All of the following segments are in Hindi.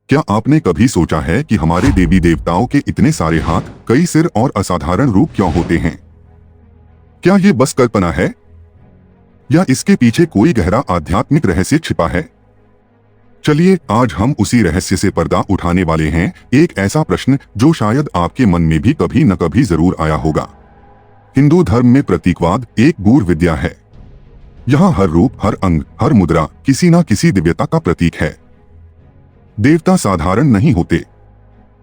क्या आपने कभी सोचा है कि हमारे देवी देवताओं के इतने सारे हाथ, कई सिर और असाधारण रूप क्यों होते हैं? क्या ये बस कल्पना है या इसके पीछे कोई गहरा आध्यात्मिक रहस्य छिपा है? चलिए आज हम उसी रहस्य से पर्दा उठाने वाले हैं। एक ऐसा प्रश्न जो शायद आपके मन में भी कभी न कभी जरूर आया होगा। हिंदू धर्म में प्रतीकवाद एक गूढ़ विद्या है। यहाँ हर रूप, हर अंग, हर मुद्रा किसी न किसी दिव्यता का प्रतीक है। देवता साधारण नहीं होते।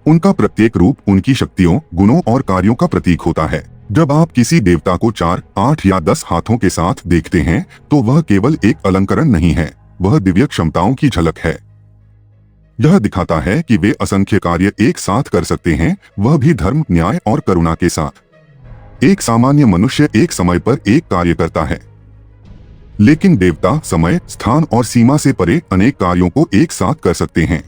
उनका प्रत्येक रूप उनकी शक्तियों, गुणों और कार्यों का प्रतीक होता है। जब आप किसी देवता को 4, 8 या 10 हाथों के साथ देखते हैं तो वह केवल एक अलंकरण नहीं है, वह दिव्य क्षमताओं की झलक है। यह दिखाता है कि वे असंख्य कार्य एक साथ कर सकते हैं, वह भी धर्म, न्याय और करुणा के साथ। एक सामान्य मनुष्य एक समय पर एक कार्य करता है, लेकिन देवता समय, स्थान और सीमा से परे अनेक कार्यों को एक साथ कर सकते हैं।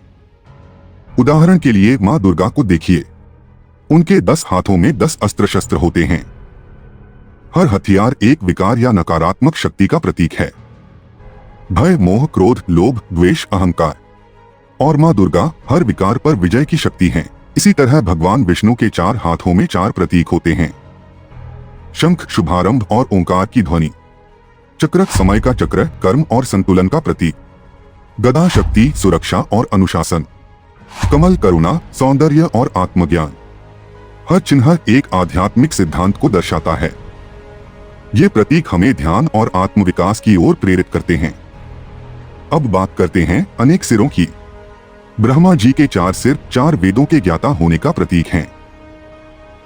उदाहरण के लिए मां दुर्गा को देखिए। उनके 10 हाथों में 10 अस्त्र शस्त्र होते हैं। हर हथियार एक विकार या नकारात्मक शक्ति का प्रतीक है। भय, मोह, क्रोध, लोभ, द्वेष, अहंकार। और मां दुर्गा हर विकार पर विजय की शक्ति हैं। इसी तरह भगवान विष्णु के 4 हाथों में 4 प्रतीक होते हैं। शंख शुभारंभ और ओंकार की ध्वनि। चक्र समय का चक्र, कर्म और संतुलन का प्रतीक। गदा शक्ति, सुरक्षा और अनुशासन। कमल करुणा, सौंदर्य और आत्मज्ञान। हर चिन्ह एक आध्यात्मिक सिद्धांत को दर्शाता है। ये प्रतीक हमें ध्यान और आत्मविकास की ओर प्रेरित करते हैं। अब बात करते हैं अनेक सिरों की। ब्रह्मा जी के 4 सिर 4 वेदों के ज्ञाता होने का प्रतीक हैं।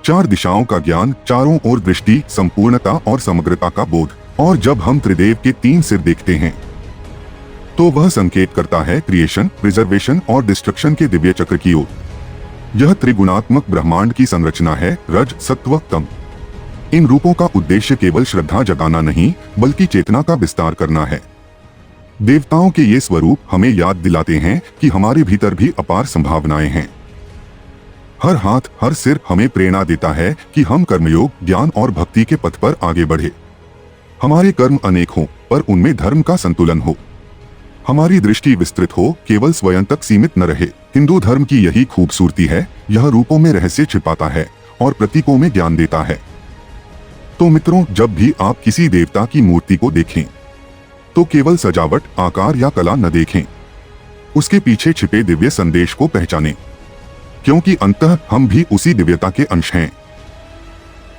4 दिशाओं का ज्ञान, चारों ओर दृष्टि, संपूर्णता और समग्रता का बोध। और जब हम त्रिदेव के 3 सिर देखते हैं तो वह संकेत करता है क्रिएशन, प्रिजर्वेशन और डिस्ट्रक्शन के दिव्य चक्र की ओर। यह त्रिगुणात्मक ब्रह्मांड की संरचना है, रज, सत्व, तम। इन रूपों का उद्देश्य केवल श्रद्धा जगाना नहीं, बल्कि चेतना का विस्तार करना है। देवताओं के ये स्वरूप हमें याद दिलाते हैं कि हमारे भीतर भी अपार संभावनाएं हैं। हर हाथ, हर सिर हमें प्रेरणा देता है कि हम कर्मयोग, ज्ञान और भक्ति के पथ पर आगे बढ़े। हमारे कर्म अनेक हों, पर उनमें धर्म का संतुलन हो। हमारी दृष्टि विस्तृत हो, केवल स्वयं तक सीमित न रहे। हिंदू धर्म की यही खूबसूरती है, यह रूपों में रहस्य छिपाता है और प्रतीकों में ज्ञान देता है। तो मित्रों, जब भी आप किसी देवता की मूर्ति को देखें तो केवल सजावट, आकार या कला न देखें, उसके पीछे छिपे दिव्य संदेश को पहचानें, क्योंकि अंततः हम भी उसी दिव्यता के अंश हैं।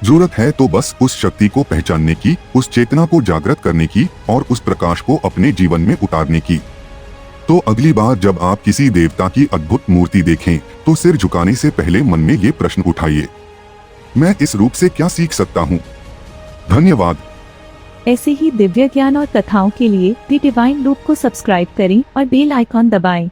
जरूरत है तो बस उस शक्ति को पहचानने की, उस चेतना को जागृत करने की और उस प्रकाश को अपने जीवन में उतारने की। तो अगली बार जब आप किसी देवता की अद्भुत मूर्ति देखें तो सिर झुकाने से पहले मन में ये प्रश्न उठाइए, मैं इस रूप से क्या सीख सकता हूँ? धन्यवाद। ऐसे ही दिव्य ज्ञान और कथाओं के लिए द डिवाइन लूप को सब्सक्राइब करें और बेल आइकॉन दबाएं।